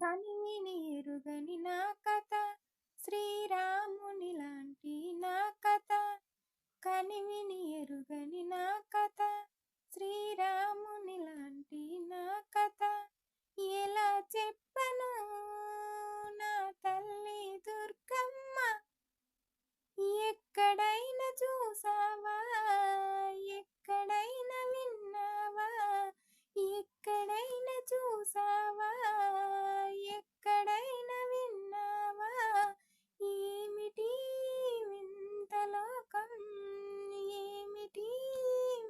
కనివిని ఎరుగని నా కథ, శ్రీరాముని లాంటి నా కథ. కనివిని ఎరుగని నా కథ, శ్రీరాముని లాంటి నా కథ. ఎలా చెప్పను నా తల్లి దుర్గమ్మ, ఎక్కడైనా చూసావా, ఎక్కడైనా విన్నావా, ఎక్కడైనా చూసావా, ఎక్కడైనా విన్నావా. ఏమిటి వింత లోకం, ఏమిటి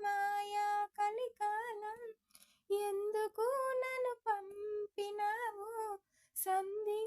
మాయా కలికాలం, ఎందుకు నన్ను పంపినావు సంధి